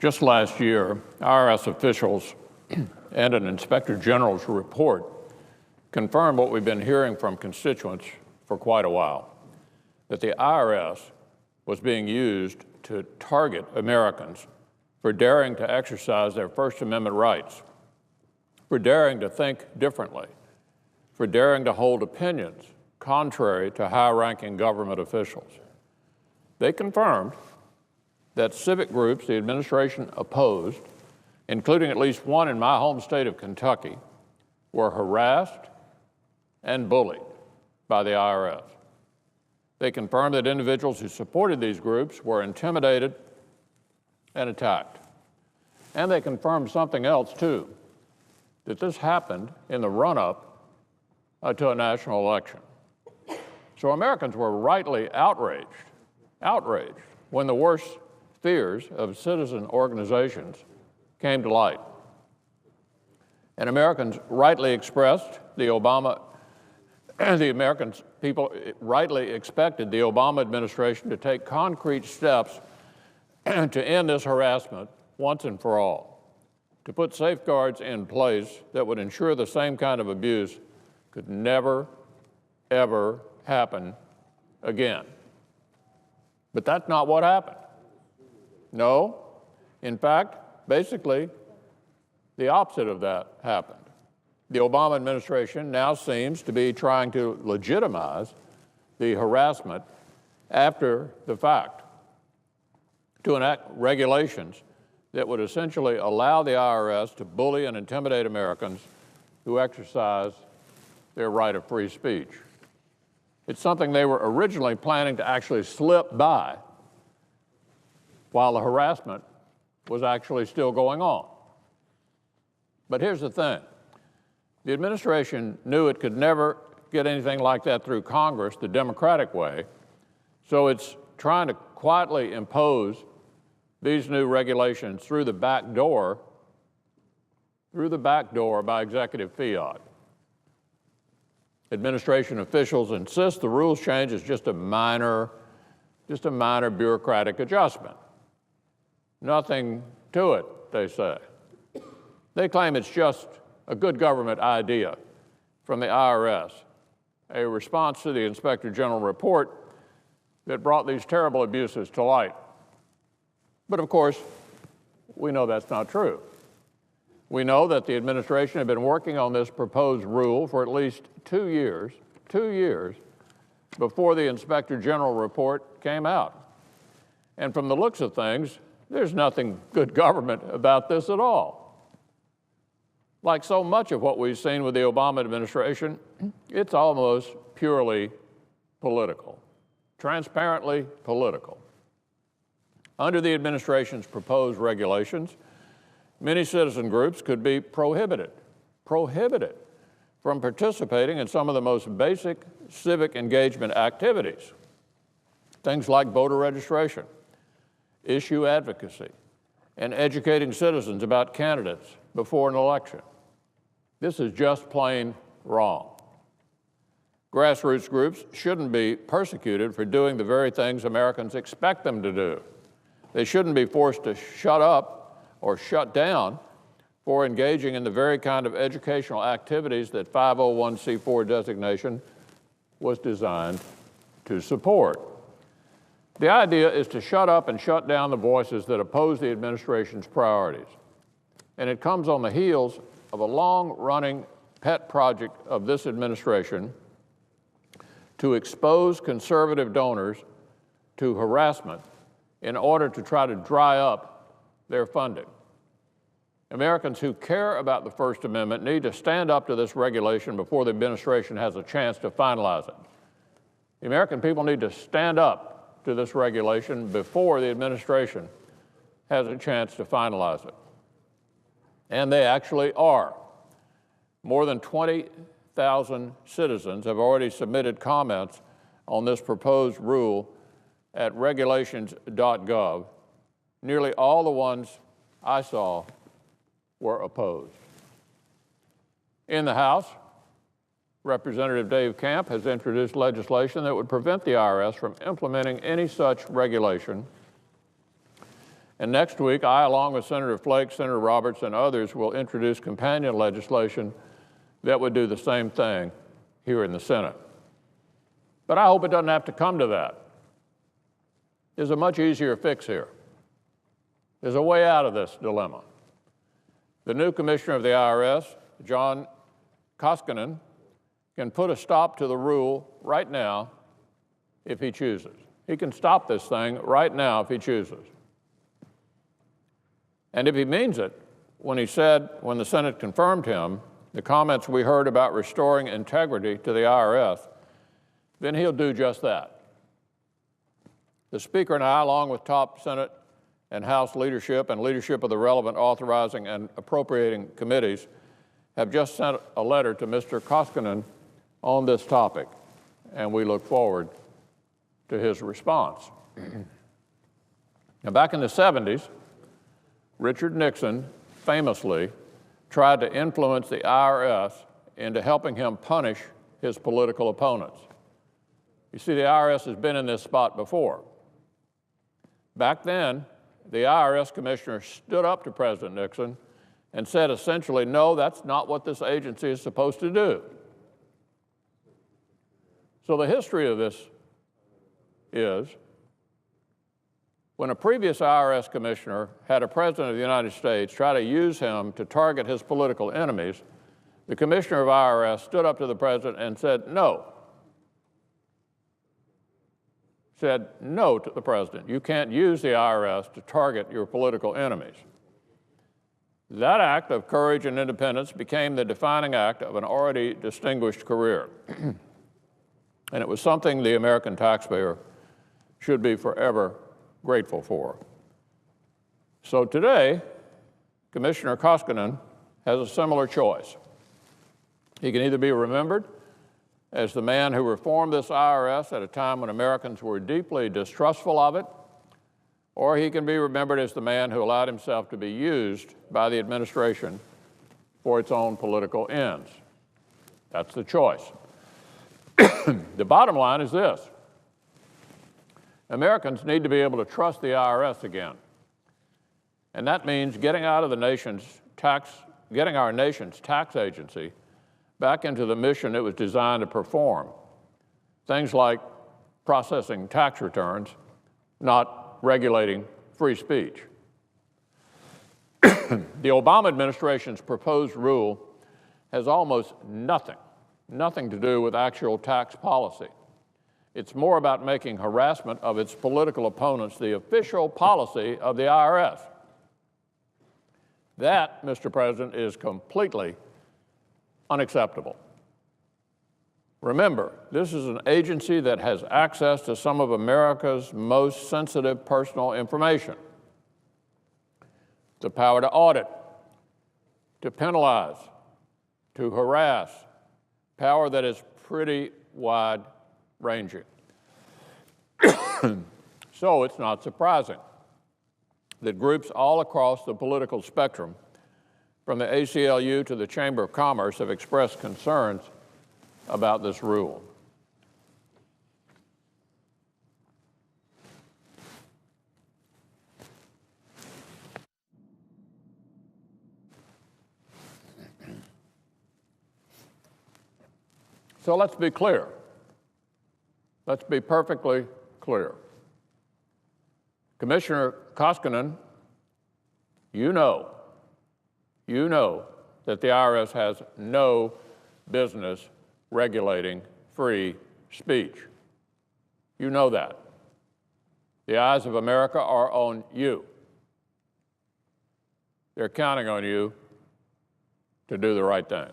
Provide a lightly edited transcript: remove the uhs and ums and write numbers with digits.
Just last year, IRS officials and an Inspector General's report confirmed what we've been hearing from constituents for quite a while, that the IRS was being used to target Americans for daring to exercise their First Amendment rights, for daring to think differently, for daring to hold opinions contrary to high-ranking government officials. They confirmed that civic groups the administration opposed, including at least one in my home state of Kentucky, were harassed and bullied by the IRS. They confirmed that individuals who supported these groups were intimidated and attacked. And they confirmed something else, too, that this happened in the run-up to a national election. So Americans were rightly outraged when the worst fears of citizen organizations came to light. And Americans rightly expressed the American people rightly expected the Obama administration to take concrete steps to end this harassment once and for all, to put safeguards in place that would ensure the same kind of abuse could never, ever happen again. But that's not what happened. No, in fact, basically, the opposite of that happened. The Obama administration now seems to be trying to legitimize the harassment after the fact, to enact regulations that would essentially allow the IRS to bully and intimidate Americans who exercise their right of free speech. It's something they were originally planning to actually slip by while the harassment was actually still going on. But here's the thing. The administration knew it could never get anything like that through Congress the Democratic way, so it's trying to quietly impose these new regulations through the back door by executive fiat. Administration officials insist the rules change is just a minor bureaucratic adjustment. Nothing to it, they say. They claim it's just a good government idea from the IRS, a response to the Inspector General report that brought these terrible abuses to light. But of course, we know that's not true. We know that the administration had been working on this proposed rule for at least 2 years before the Inspector General report came out. And from the looks of things, there's nothing good government about this at all. Like so much of what we've seen with the Obama administration, it's almost purely political, transparently political. Under the administration's proposed regulations, many citizen groups could be prohibited from participating in some of the most basic civic engagement activities. Things like voter registration, issue advocacy, and educating citizens about candidates before an election. This is just plain wrong. Grassroots groups shouldn't be persecuted for doing the very things Americans expect them to do. They shouldn't be forced to shut up or shut down for engaging in the very kind of educational activities that 501c4 designation was designed to support. The idea is to shut up and shut down the voices that oppose the administration's priorities. And it comes on the heels of a long-running pet project of this administration to expose conservative donors to harassment in order to try to dry up their funding. Americans who care about the First Amendment need to stand up to this regulation before the administration has a chance to finalize it. The American people need to stand up to this regulation before the administration has a chance to finalize it. And they actually are. More than 20,000 citizens have already submitted comments on this proposed rule at regulations.gov. Nearly all the ones I saw were opposed. In the House, Representative Dave Camp has introduced legislation that would prevent the IRS from implementing any such regulation And next week, I, along with Senator Flake, Senator Roberts, and others, will introduce companion legislation that would do the same thing here in the Senate. But I hope it doesn't have to come to that. There's a much easier fix here. There's a way out of this dilemma. The new commissioner of the IRS, John Koskinen, can put a stop to the rule right now if he chooses. He can stop this thing right now if he chooses. And if he means it, when he said, when the Senate confirmed him, the comments we heard about restoring integrity to the IRS, then he'll do just that. The Speaker and I, along with top Senate and House leadership and leadership of the relevant authorizing and appropriating committees, have just sent a letter to Mr. Koskinen on this topic, and we look forward to his response. Now, back in the 70s, Richard Nixon famously tried to influence the IRS into helping him punish his political opponents. You see, the IRS has been in this spot before. Back then, the IRS commissioner stood up to President Nixon and said essentially, no, that's not what this agency is supposed to do. So the history of this is, when a previous IRS commissioner had a president of the United States try to use him to target his political enemies, the commissioner of IRS stood up to the president and said no. Said no to the president. You can't use the IRS to target your political enemies. That act of courage and independence became the defining act of an already distinguished career. And it was something the American taxpayer should be forever grateful for. So today, Commissioner Koskinen has a similar choice. He can either be remembered as the man who reformed this IRS at a time when Americans were deeply distrustful of it, or he can be remembered as the man who allowed himself to be used by the administration for its own political ends. That's the choice. The bottom line is this: Americans need to be able to trust the IRS again. And that means getting our nation's tax agency back into the mission it was designed to perform. Things like processing tax returns, not regulating free speech. The Obama administration's proposed rule has almost nothing to do with actual tax policy. It's more about making harassment of its political opponents the official policy of the IRS. That, Mr. President, is completely unacceptable. Remember, this is an agency that has access to some of America's most sensitive personal information. The power to audit, to penalize, to harass, power that is pretty wide-ranging. So it's not surprising that groups all across the political spectrum, from the ACLU to the Chamber of Commerce, have expressed concerns about this rule. So let's be clear. Let's be perfectly clear. Commissioner Koskinen, you know that the IRS has no business regulating free speech. You know that. The eyes of America are on you. They're counting on you to do the right thing.